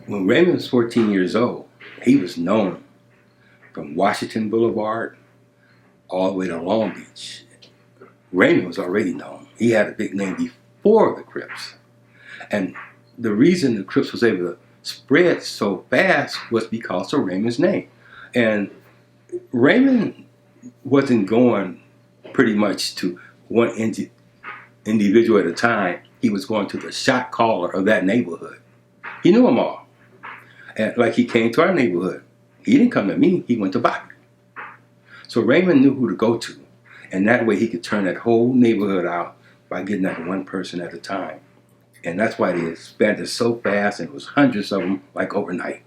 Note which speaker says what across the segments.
Speaker 1: when Raymond was 14 years old, he was known from Washington Boulevard all the way to Long Beach. Raymond was already known. He had a big name before the Crips. And the reason the Crips was able to spread so fast was because of Raymond's name. And Raymond wasn't going pretty much to one individual at a time. He was going to the shot caller of that neighborhood. He knew them all. And like he came to our neighborhood. He didn't come to me, he went to Bobby. So Raymond knew who to go to. And that way he could turn that whole neighborhood out by getting that one person at a time. And that's why they expanded so fast, and it was hundreds of them like overnight.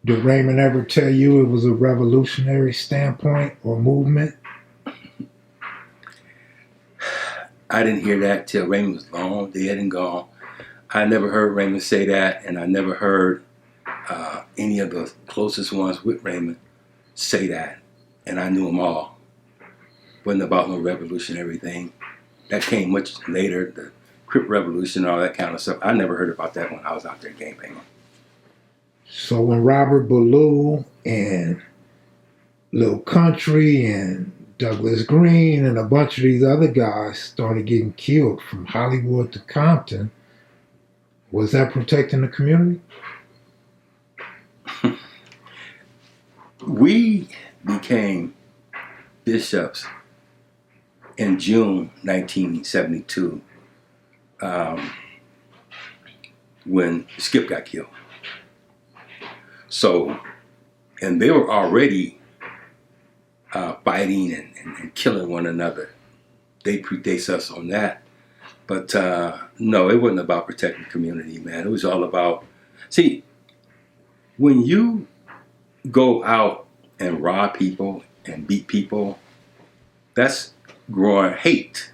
Speaker 2: Did Raymond ever tell you it was a revolutionary standpoint or movement?
Speaker 1: I didn't hear that till Raymond was long, dead and gone. I never heard Raymond say that, and I never heard any of the closest ones with Raymond say that. And I knew them all. Wasn't about no revolutionary thing. That came much later, the Crip Revolution, all that kind of stuff. I never heard about that when I was out there campaigning.
Speaker 2: So when Robert Ballou and Lil Country and Douglas Green and a bunch of these other guys started getting killed from Hollywood to Compton, was that protecting the community?
Speaker 1: We became bishops in June 1972 when Skip got killed. So, and they were already fighting and killing one another. They predate us on that. But no, it wasn't about protecting the community, man. It was all about, see, when you go out and rob people and beat people, that's growing hate.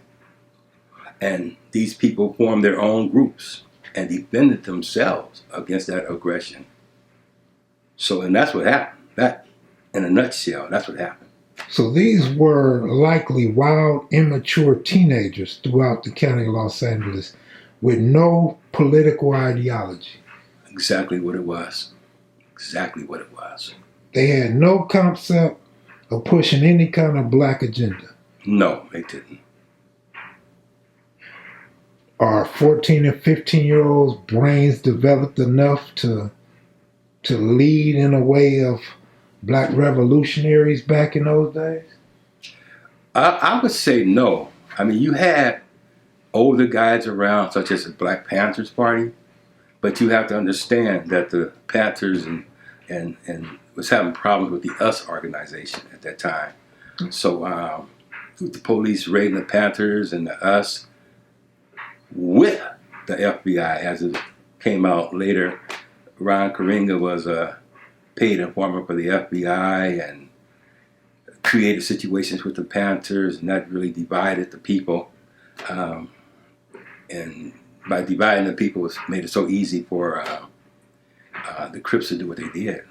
Speaker 1: And these people formed their own groups and defended themselves against that aggression. So, and that's what happened. That, in a nutshell, that's what happened.
Speaker 2: So these were likely wild, immature teenagers throughout the county of Los Angeles with no political ideology.
Speaker 1: Exactly what it was. Exactly what it was.
Speaker 2: They had no concept of pushing any kind of black agenda.
Speaker 1: No, they didn't.
Speaker 2: Are 14 and 15-year-olds' brains developed enough to lead in a way of black revolutionaries back in those days?
Speaker 1: I would say no. I mean, you had older guys around, such as the Black Panthers Party, but you have to understand that the Panthers and was having problems with the US organization at that time. So the police raiding the Panthers and the US with the FBI, as it came out later. Ron Karenga was a paid informant for the FBI and created situations with the Panthers, and that really divided the people. And by dividing the people, it made it so easy for the Crips to do what they did.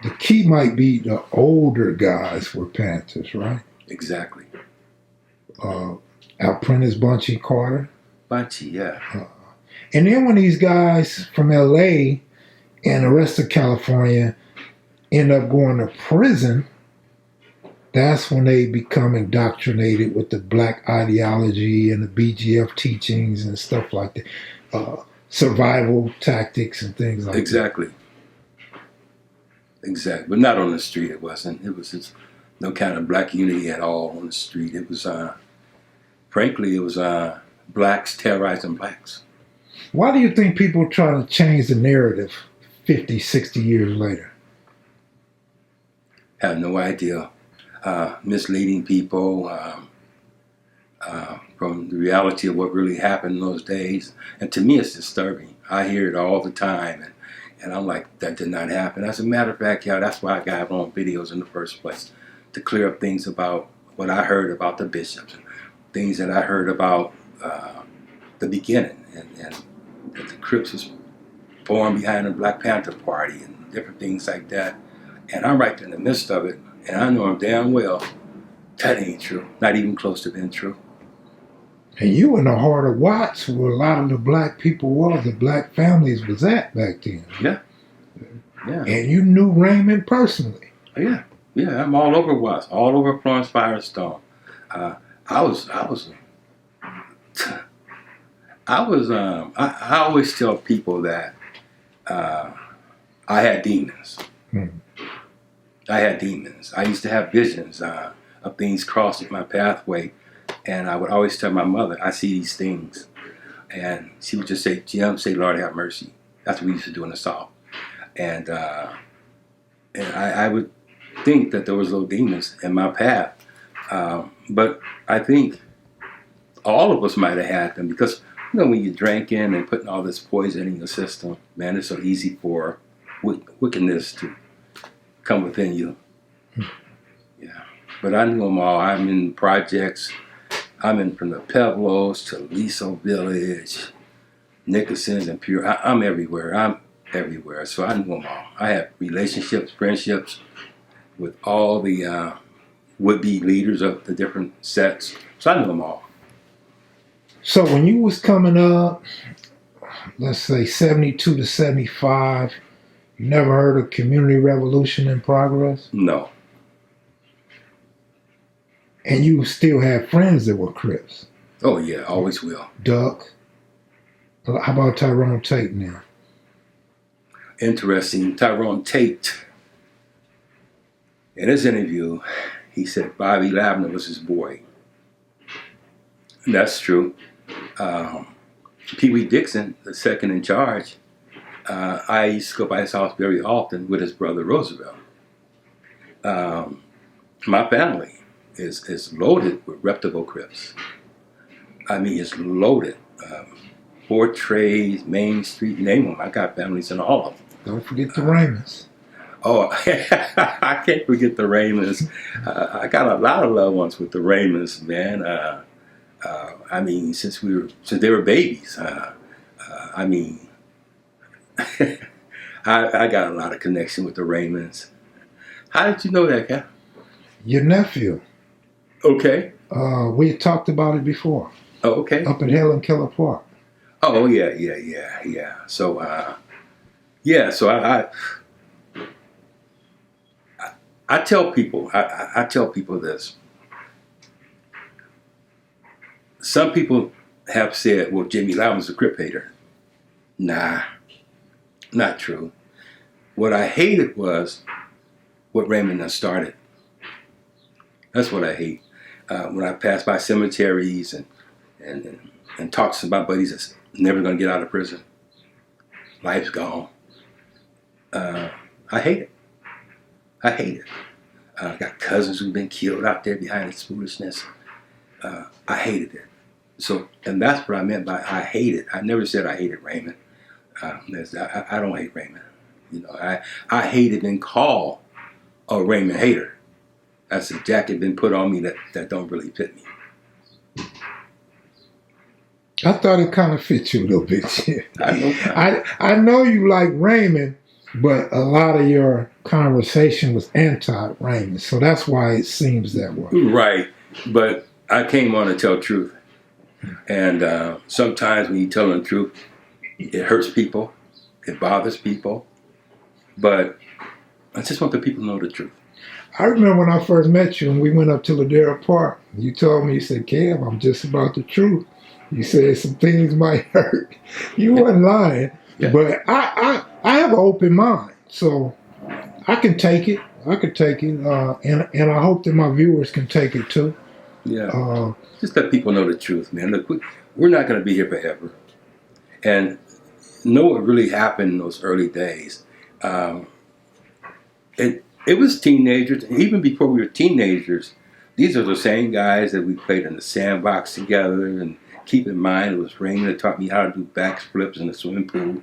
Speaker 2: The key might be the older guys were Panthers, right?
Speaker 1: Exactly.
Speaker 2: Apprentice Bunchy Carter.
Speaker 1: Bunchy, yeah.
Speaker 2: And then when these guys from LA and the rest of California end up going to prison, that's when they become indoctrinated with the black ideology and the BGF teachings and stuff like that. Survival tactics and things like
Speaker 1: exactly.
Speaker 2: that.
Speaker 1: Exactly. But not on the street, it wasn't. It was just no kind of black unity at all on the street. It was, frankly, it was blacks terrorizing blacks.
Speaker 2: Why do you think people try to change the narrative 50, 60 years later?
Speaker 1: Have no idea. Misleading people from the reality of what really happened in those days. And to me, it's disturbing. I hear it all the time. And I'm like, that did not happen. As a matter of fact, yeah, that's why I got on videos in the first place, to clear up things about what I heard about the bishops, things that I heard about the beginning, and that the Crips was formed behind the Black Panther Party and different things like that. And I'm right in the midst of it, and I know damn well that ain't true. Not even close to being true.
Speaker 2: And you in the heart of Watts, where a lot of the black people was, the black families was at back then.
Speaker 1: Yeah. Yeah.
Speaker 2: And you knew Raymond personally.
Speaker 1: Yeah. Yeah. I'm all over Watts, all over Florence Firestone. I always tell people that I had demons. I had demons. I used to have visions of things crossing my pathway, and I would always tell my mother, I see these things. And she would just say, Jim, say, Lord have mercy. That's what we used to do in the South. And I would think that there was little demons in my path. But I think all of us might have had them because, when you're drinking and putting all this poison in your system, man, it's so easy for wickedness to come within you. Yeah. But I knew them all. I'm in projects. I'm in from the Pueblos to Liso Village, Nicholson's and Pure. I'm everywhere. I'm everywhere. So I knew them all. I had relationships, friendships with all the would-be leaders of the different sets. So I knew them all.
Speaker 2: So when you was coming up, let's say 72 to 75, you never heard of Community Revolution in Progress?
Speaker 1: No.
Speaker 2: And you still had friends that were Crips?
Speaker 1: Oh, yeah, always will.
Speaker 2: Duck? How about Tyrone Tate now?
Speaker 1: Interesting. Tyrone Tate, in his interview, he said Bobby Lavender was his boy. And that's true. Pee Wee Dixon, the second in charge, I used to go by his house very often with his brother Roosevelt. My family is loaded with reputable Crips. I mean, it's loaded. Fort Trays, Main Street, name them. I got families in all of them.
Speaker 2: Don't forget the Raymonds.
Speaker 1: Oh, I can't forget the Raymonds. I got a lot of loved ones with the Raymonds, man. I mean, since they were babies. I mean, I got a lot of connection with the Raymonds. How did you know that, Kev?
Speaker 2: Your nephew.
Speaker 1: Okay.
Speaker 2: We had talked about it before.
Speaker 1: Oh, okay.
Speaker 2: Up at Helen Keller Park.
Speaker 1: Oh, yeah. So, so I tell people, I tell people this. Some people have said, well, Jimmy Lavender's a Crip hater. Nah, not true. What I hated was what Raymond done started. That's what I hate. When I pass by cemeteries and talk to my buddies that's never going to get out of prison. Life's gone. I hate it. I got cousins who've been killed out there behind this foolishness. I hated it. So, and that's what I meant by I hate it. I never said I hated Raymond. I don't hate Raymond. I hated being called a Raymond hater. That's a jacket been put on me that don't really fit me.
Speaker 2: I thought it kind of fit you a little bit.
Speaker 1: I know.
Speaker 2: I know you like Raymond, but a lot of your conversation was anti-Raymond, so that's why it seems that way.
Speaker 1: Right, but I came on to tell truth, and sometimes when you tell the truth, it hurts people, it bothers people, but I just want the people to know the truth.
Speaker 2: I remember when I first met you and we went up to Ladera Park. You told me, you said, Kev, I'm just about the truth. You said some things might hurt. You wasn't lying, but I have an open mind, so I can take it. And I hope that my viewers can take it too.
Speaker 1: Yeah. Just let people know the truth, man. Look, we're not going to be here forever. And know what really happened in those early days. It was teenagers, even before we were teenagers. These are the same guys that we played in the sandbox together. And keep in mind, it was Raymond that taught me how to do backflips in the swimming pool.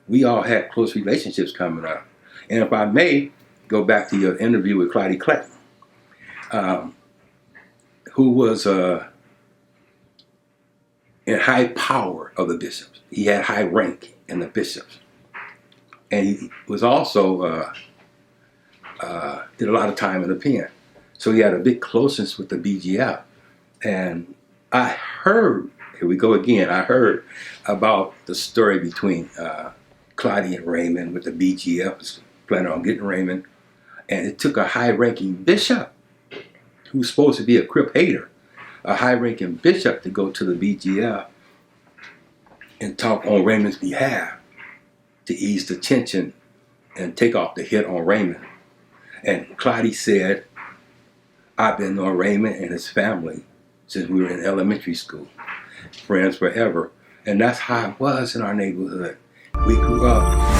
Speaker 1: We all had close relationships coming up. And if I may go back to your interview with Clyde Clayton, who was in high power of the bishops. He had high rank in the bishops. And he was also, did a lot of time in the pen. So he had a big closeness with the BGF. And I heard, here we go again, I heard about the story between Clotty and Raymond with the BGF was planning on getting Raymond. And it took a high-ranking bishop who's supposed to be a Crip hater, a high-ranking bishop to go to the BGF and talk on Raymond's behalf to ease the tension and take off the hit on Raymond. And Clotty said, I've been knowing Raymond and his family since we were in elementary school, friends forever. And that's how it was in our neighborhood. We grew up